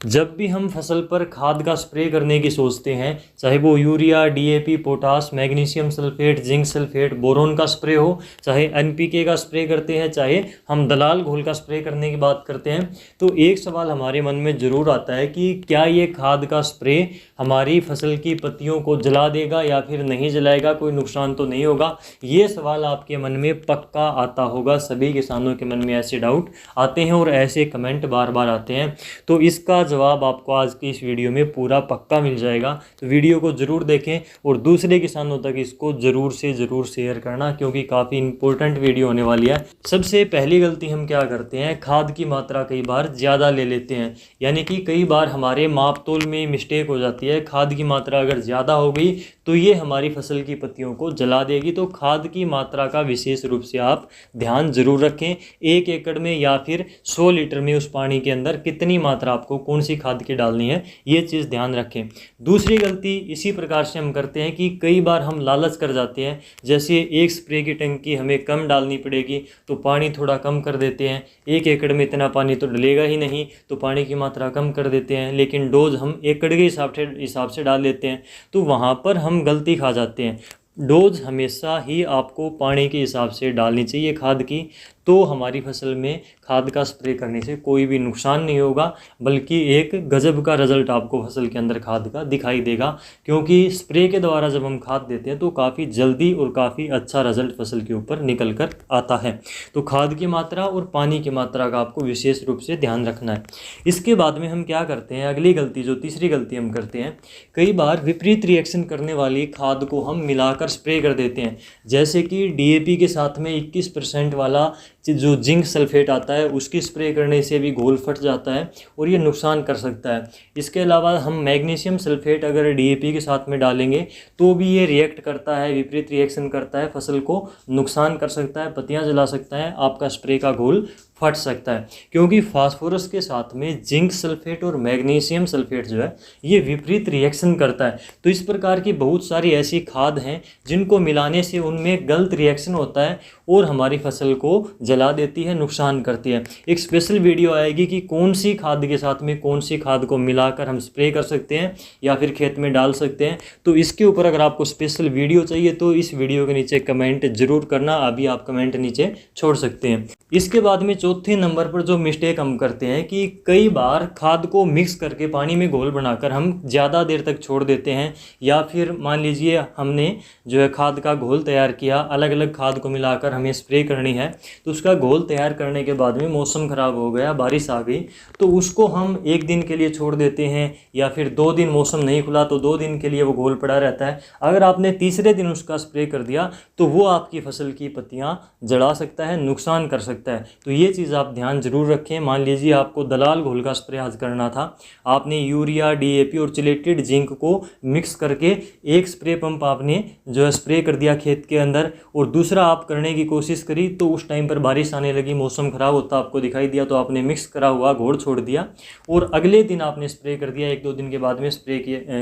जब भी हम फसल पर खाद का स्प्रे करने की सोचते हैं, चाहे वो urea, DAP, potash, magnesium sulphate, zinc sulphate, boron का स्प्रे हो, चाहे एनपीके का स्प्रे करते हैं, चाहे हम दलाल घोल का स्प्रे करने की बात करते हैं, तो एक सवाल हमारे मन में ज़रूर आता है कि क्या ये खाद का स्प्रे हमारी फसल की पत्तियों को जला देगा या फिर नहीं जलाएगा, कोई नुकसान तो नहीं होगा। ये सवाल आपके मन में पक्का आता होगा, सभी किसानों के मन में ऐसे डाउट आते हैं और ऐसे कमेंट बार बार आते हैं। तो इसका जवाब आपको आज की इस वीडियो में पूरा पक्का मिल जाएगा। तो वीडियो को ज़रूर देखें और दूसरे किसानों तक इसको ज़रूर से ज़रूर शेयर करना, क्योंकि काफ़ी इंपॉर्टेंट वीडियो होने वाली है। सबसे पहली गलती हम क्या करते हैं, खाद की मात्रा कई बार ज़्यादा ले लेते हैं, यानी कि कई बार हमारे माप तोल में मिस्टेक हो जाती है। खाद की मात्रा अगर ज़्यादा हो गई तो ये हमारी फसल की पत्तियों को जला देगी। तो खाद की मात्रा का विशेष रूप से आप ध्यान ज़रूर रखें। 1 एकड़ में या फिर 100 लीटर में उस पानी के अंदर कितनी मात्रा आपको कौन सी खाद की डालनी है, ये चीज़ ध्यान रखें। दूसरी गलती इसी प्रकार से हम करते हैं कि कई बार हम लालच कर जाते हैं, जैसे एक स्प्रे की टंकी हमें कम डालनी पड़ेगी तो पानी थोड़ा कम कर देते हैं। 1 एकड़ में इतना पानी तो डलेगा ही नहीं, तो पानी की मात्रा कम कर देते हैं, लेकिन डोज हम एकड़ के हिसाब से डाल लेते हैं। तो वहाँ पर हम गलती खा जाते हैं। डोज हमेशा ही आपको पानी के हिसाब से डालनी चाहिए खाद की, तो हमारी फसल में खाद का स्प्रे करने से कोई भी नुकसान नहीं होगा, बल्कि एक गजब का रिजल्ट आपको फसल के अंदर खाद का दिखाई देगा। क्योंकि स्प्रे के द्वारा जब हम खाद देते हैं तो काफ़ी जल्दी और काफ़ी अच्छा रिजल्ट फसल के ऊपर निकल कर आता है। तो खाद की मात्रा और पानी की मात्रा का आपको विशेष रूप से ध्यान रखना है। इसके बाद में हम क्या करते हैं, अगली गलती जो तीसरी गलती हम करते हैं, कई बार विपरीत रिएक्शन करने वाली खाद को हम मिलाकर स्प्रे कर देते हैं। जैसे कि डीएपी के साथ में 21% वाला जो जिंक सल्फेट आता है उसकी स्प्रे करने से भी घोल फट जाता है और ये नुकसान कर सकता है। इसके अलावा हम मैग्नीशियम सल्फेट अगर डीएपी के साथ में डालेंगे तो भी ये रिएक्ट करता है, विपरीत रिएक्शन करता है, फसल को नुकसान कर सकता है, पत्तियां जला सकता है, आपका स्प्रे का घोल फट सकता है। क्योंकि फास्फोरस के साथ में जिंक सल्फेट और मैग्नीशियम सल्फेट जो है ये विपरीत रिएक्शन करता है। तो इस प्रकार की बहुत सारी ऐसी खाद हैं जिनको मिलाने से उनमें गलत रिएक्शन होता है और हमारी फसल को जला देती है, नुकसान करती है। एक स्पेशल वीडियो आएगी कि कौन सी खाद के साथ में कौन सी खाद को मिलाकर हम स्प्रे कर सकते हैं या फिर खेत में डाल सकते हैं। तो इसके ऊपर अगर आपको स्पेशल वीडियो चाहिए तो इस वीडियो के नीचे कमेंट जरूर करना, अभी आप कमेंट नीचे छोड़ सकते हैं। इसके बाद में चौथे नंबर पर जो मिस्टेक हम करते हैं कि कई बार खाद को मिक्स करके पानी में घोल बनाकर हम ज़्यादा देर तक छोड़ देते हैं, या फिर मान लीजिए हमने जो है खाद का घोल तैयार किया, अलग अलग खाद को मिलाकर हमें स्प्रे करनी है, तो उसका घोल तैयार करने के बाद में मौसम ख़राब हो गया, बारिश आ गई, तो उसको हम 1 दिन के लिए छोड़ देते हैं, या फिर 2 दिन मौसम नहीं खुला तो 2 दिन के लिए वो घोल पड़ा रहता है। अगर आपने तीसरे दिन उसका स्प्रे कर दिया तो वो आपकी फसल की पत्तियाँ जला सकता है, नुकसान कर सकता है। तो ये चीज़ आप ध्यान जरूर रखें। मान लीजिए आपको दलाल घोल का स्प्रे आज करना था, आपने यूरिया, डीएपी और चिलेटेड जिंक को मिक्स करके एक स्प्रे पंप आपने जो है स्प्रे कर दिया खेत के अंदर, और दूसरा आप करने की कोशिश करी तो उस टाइम पर बारिश आने लगी, मौसम ख़राब होता आपको दिखाई दिया, तो आपने मिक्स करा हुआ घोल छोड़ दिया और अगले दिन आपने स्प्रे कर दिया, 1-2 दिन के बाद में स्प्रे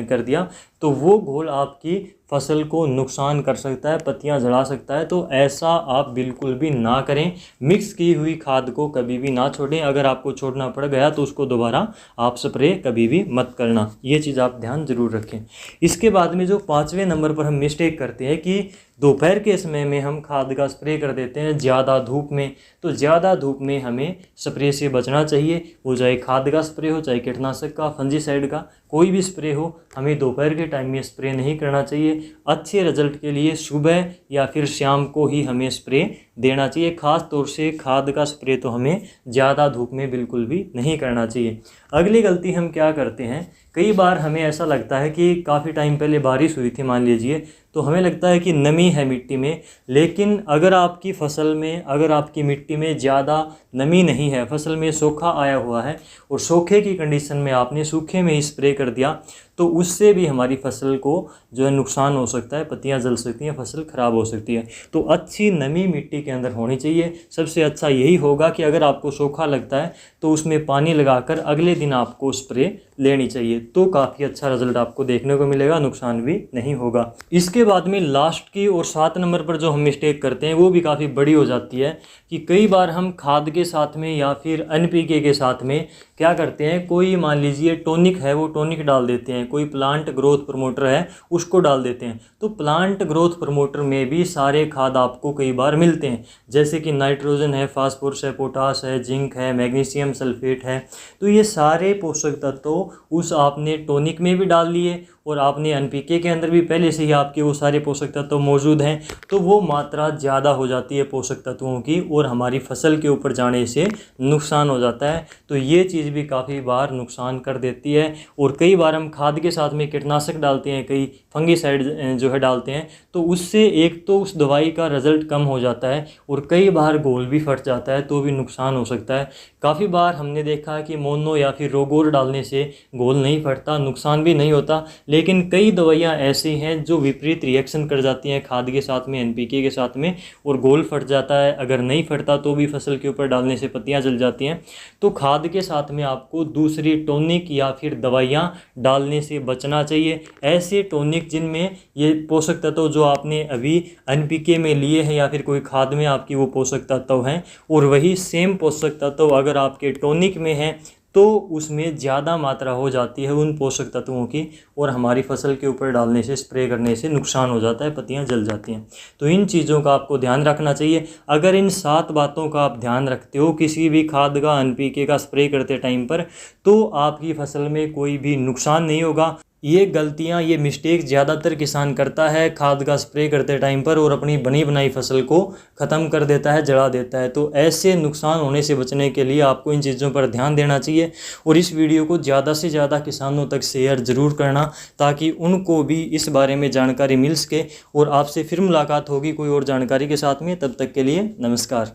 कर दिया, तो वो घोल आपकी फसल को नुकसान कर सकता है, पत्तियां जला सकता है। तो ऐसा आप बिल्कुल भी ना करें। मिक्स की हुई खाद को कभी भी ना छोड़ें। अगर आपको छोड़ना पड़ गया तो उसको दोबारा आप स्प्रे कभी भी मत करना, ये चीज़ आप ध्यान जरूर रखें। इसके बाद में जो 5वें नंबर पर हम मिस्टेक करते हैं कि दोपहर के समय में हम खाद का स्प्रे कर देते हैं ज़्यादा धूप में। तो ज़्यादा धूप में हमें स्प्रे से बचना चाहिए, वो चाहे खाद का स्प्रे हो, चाहे कीटनाशक का, फंजीसाइड का, कोई भी स्प्रे हो, हमें दोपहर के टाइम में स्प्रे नहीं करना चाहिए। अच्छे रिजल्ट के लिए सुबह या फिर शाम को ही हमें स्प्रे देना चाहिए। ख़ास तौर से खाद का स्प्रे तो हमें ज़्यादा धूप में बिल्कुल भी नहीं करना चाहिए। अगली गलती हम क्या करते हैं, कई बार हमें ऐसा लगता है कि काफ़ी टाइम पहले बारिश हुई थी मान लीजिए, तो हमें लगता है कि नमी है मिट्टी में, लेकिन अगर आपकी फसल में, अगर आपकी मिट्टी में ज़्यादा नमी नहीं है, फसल में सूखा आया हुआ है और सूखे की कंडीशन में आपने सूखे में ही स्प्रे कर दिया, तो उससे भी हमारी फसल को जो है नुकसान हो सकता है, पत्तियां जल सकती हैं, फसल ख़राब हो सकती है। तो अच्छी नमी मिट्टी के अंदर होनी चाहिए। सबसे अच्छा यही होगा कि अगर आपको सूखा लगता है तो उसमें पानी लगाकर अगले दिन आपको स्प्रे लेनी चाहिए, तो काफ़ी अच्छा रिजल्ट आपको देखने को मिलेगा, नुकसान भी नहीं होगा। इसके बाद में लास्ट की और 7 नंबर पर जो हम मिस्टेक करते हैं वो भी काफ़ी बड़ी हो जाती है कि कई बार हम खाद के साथ में या फिर एनपीके के साथ में क्या करते हैं, कोई मान लीजिए टॉनिक है वो टॉनिक डाल देते हैं, कोई प्लांट ग्रोथ प्रमोटर है उसको डाल देते हैं। तो प्लांट ग्रोथ प्रमोटर में भी सारे खाद आपको कई बार मिलते हैं, जैसे कि नाइट्रोजन है, फास्फोरस है, पोटास है, जिंक है, मैग्नीशियम सल्फेट है। तो ये सारे पोषक तत्व उस आपने टॉनिक में भी डाल लिए और आपने एनपीके के अंदर भी पहले से ही आपके वो सारे पोषक तत्व मौजूद हैं, तो वो मात्रा ज़्यादा हो जाती है पोषक तत्वों की और हमारी फसल के ऊपर जाने से नुकसान हो जाता है। तो ये चीज़ भी काफ़ी बार नुकसान कर देती है। और कई बार हम खाद के साथ में कीटनाशक डालते हैं, कई फंगीसाइड जो है डालते हैं, तो उससे एक तो उस दवाई का रिज़ल्ट कम हो जाता है और कई बार घोल भी फट जाता है, तो भी नुकसान हो सकता है। काफ़ी बार हमने देखा है कि मोनो या फिर रोगोर डालने से घोल नहीं फटता, नुकसान भी नहीं होता, लेकिन कई दवाइयाँ ऐसी हैं जो विपरीत रिएक्शन कर जाती हैं खाद के साथ में, एनपीके के साथ में, और घोल फट जाता है। अगर नहीं फटता तो भी फसल के ऊपर डालने से पत्तियाँ जल जाती हैं। तो खाद के साथ में आपको दूसरी टॉनिक या फिर दवाइयाँ डालने से बचना चाहिए। ऐसे टॉनिक जिनमें ये पोषक तत्व जो आपने अभी एनपीके में लिए हैं या फिर कोई खाद में आपकी वो पोषक तत्व हैं, और वही सेम पोषक तत्व अगर आपके टॉनिक में हैं तो उसमें ज़्यादा मात्रा हो जाती है उन पोषक तत्वों की, और हमारी फसल के ऊपर डालने से, स्प्रे करने से नुकसान हो जाता है, पत्तियां जल जाती हैं। तो इन चीज़ों का आपको ध्यान रखना चाहिए। अगर इन 7 बातों का आप ध्यान रखते हो किसी भी खाद का, एनपीके का स्प्रे करते टाइम पर, तो आपकी फसल में कोई भी नुकसान नहीं होगा। ये गलतियाँ, ये मिस्टेक ज़्यादातर किसान करता है खाद का स्प्रे करते टाइम पर, और अपनी बनी बनाई फसल को ख़त्म कर देता है, जला देता है। तो ऐसे नुकसान होने से बचने के लिए आपको इन चीज़ों पर ध्यान देना चाहिए, और इस वीडियो को ज़्यादा से ज़्यादा किसानों तक शेयर ज़रूर करना, ताकि उनको भी इस बारे में जानकारी मिल सके। और आपसे फिर मुलाकात होगी कोई और जानकारी के साथ में, तब तक के लिए नमस्कार।